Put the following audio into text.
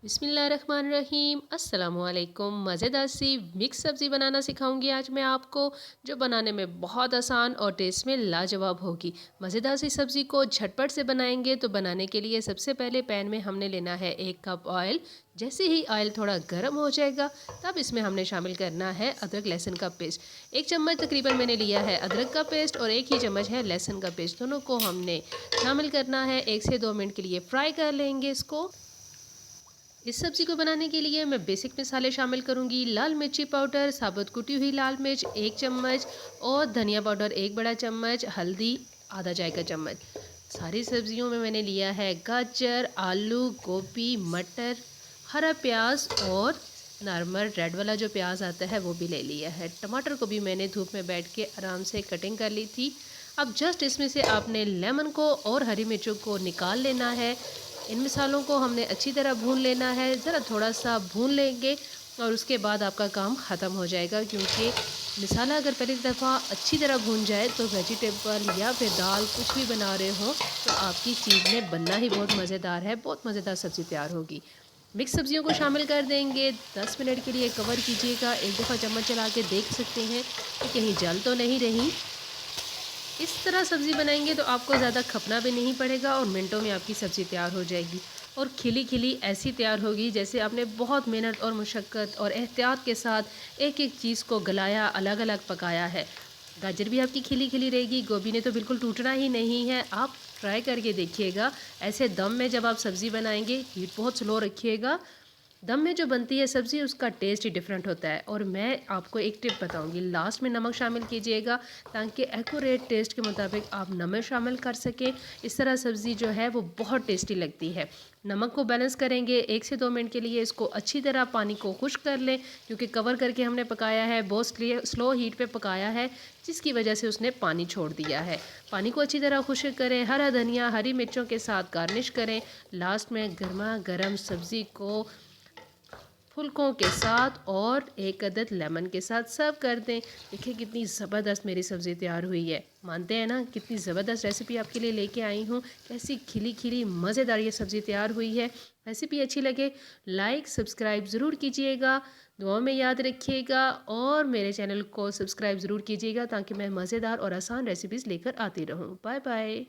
बिस्मिल्लाहिर्रहमानिर्रहीम अस्सलामुअलैकुम। मज़ेदार सी मिक्स सब्ज़ी बनाना सिखाऊंगी आज मैं आपको, जो बनाने में बहुत आसान और टेस्ट में लाजवाब होगी। मज़ेदार सी सब्ज़ी को झटपट से बनाएंगे तो बनाने के लिए सबसे पहले पैन में हमने लेना है 1 कप ऑयल। जैसे ही ऑयल थोड़ा गर्म हो जाएगा तब इसमें हमने शामिल करना है अदरक लहसुन का पेस्ट। 1 चम्मच तकरीबन मैंने लिया है अदरक का पेस्ट और 1 ही चम्मच है लहसुन का पेस्ट। दोनों को हमने शामिल करना है, 1 से 2 मिनट के लिए फ्राई कर लेंगे इसको। इस सब्ज़ी को बनाने के लिए मैं बेसिक मसाले शामिल करूंगी। लाल मिर्ची पाउडर, साबुत कुटी हुई लाल मिर्च 1 चम्मच और धनिया पाउडर 1 बड़ा चम्मच, हल्दी आधा चाय का चम्मच। सारी सब्जियों में मैंने लिया है गाजर, आलू, गोभी, मटर, हरा प्याज और नॉर्मल रेड वाला जो प्याज आता है वो भी ले लिया है। टमाटर को भी मैंने धूप में बैठ के आराम से कटिंग कर ली थी। अब जस्ट इसमें से आपने लेमन को और हरी मिर्चों को निकाल लेना है। इन मसालों को हमने अच्छी तरह भून लेना है। ज़रा थोड़ा सा भून लेंगे और उसके बाद आपका काम ख़त्म हो जाएगा, क्योंकि मसाला अगर पहली दफ़ा अच्छी तरह भून जाए तो वेजिटेबल या फिर दाल कुछ भी बना रहे हो तो आपकी चीज़ में बनना ही बहुत मज़ेदार है। बहुत मज़ेदार सब्ज़ी तैयार होगी। मिक्स सब्जियों को शामिल कर देंगे। 10 मिनट के लिए कवर कीजिएगा। एक दफ़ा चम्मच चला के देख सकते हैं कि कहीं जल तो नहीं रही। इस तरह सब्ज़ी बनाएंगे तो आपको ज़्यादा खपना भी नहीं पड़ेगा और मिनटों में आपकी सब्ज़ी तैयार हो जाएगी। और खिली खिली ऐसी तैयार होगी जैसे आपने बहुत मेहनत और मुशक्क़त और एहतियात के साथ एक एक चीज़ को गलाया, अलग अलग पकाया है। गाजर भी आपकी खिली खिली रहेगी, गोभी ने तो बिल्कुल टूटना ही नहीं है। आप ट्राई करके देखिएगा। ऐसे दम में जब आप सब्ज़ी बनाएंगे, हीट बहुत स्लो रखिएगा। दम में जो बनती है सब्ज़ी उसका टेस्ट ही डिफरेंट होता है। और मैं आपको एक टिप बताऊंगी, लास्ट में नमक शामिल कीजिएगा ताकि एक्यूरेट टेस्ट के मुताबिक आप नमक शामिल कर सकें। इस तरह सब्ज़ी जो है वो बहुत टेस्टी लगती है। नमक को बैलेंस करेंगे। 1 से 2 मिनट के लिए इसको अच्छी तरह पानी को खुश्क कर लें, क्योंकि कवर करके हमने पकाया है, बहुत स्लो हीट पे पकाया है, जिसकी वजह से उसने पानी छोड़ दिया है। पानी को अच्छी तरह खुश्क करें। हरा धनिया, हरी मिर्चों के साथ गार्निश करें। लास्ट में गर्मा गर्म सब्ज़ी को फुलकों के साथ और एक अदद लेमन के साथ सर्व कर दें। देखिए कितनी ज़बरदस्त मेरी सब्ज़ी तैयार हुई है। मानते हैं ना, कितनी ज़बरदस्त रेसिपी आपके लिए लेके आई हूँ। कैसी खिली खिली मज़ेदार ये सब्ज़ी तैयार हुई है। रेसिपी अच्छी लगे लाइक सब्सक्राइब ज़रूर कीजिएगा। दुआ में याद रखिएगा और मेरे चैनल को सब्सक्राइब ज़रूर कीजिएगा ताकि मैं मज़ेदार और आसान रेसिपीज़ लेकर आती रहूँ। Bye bye.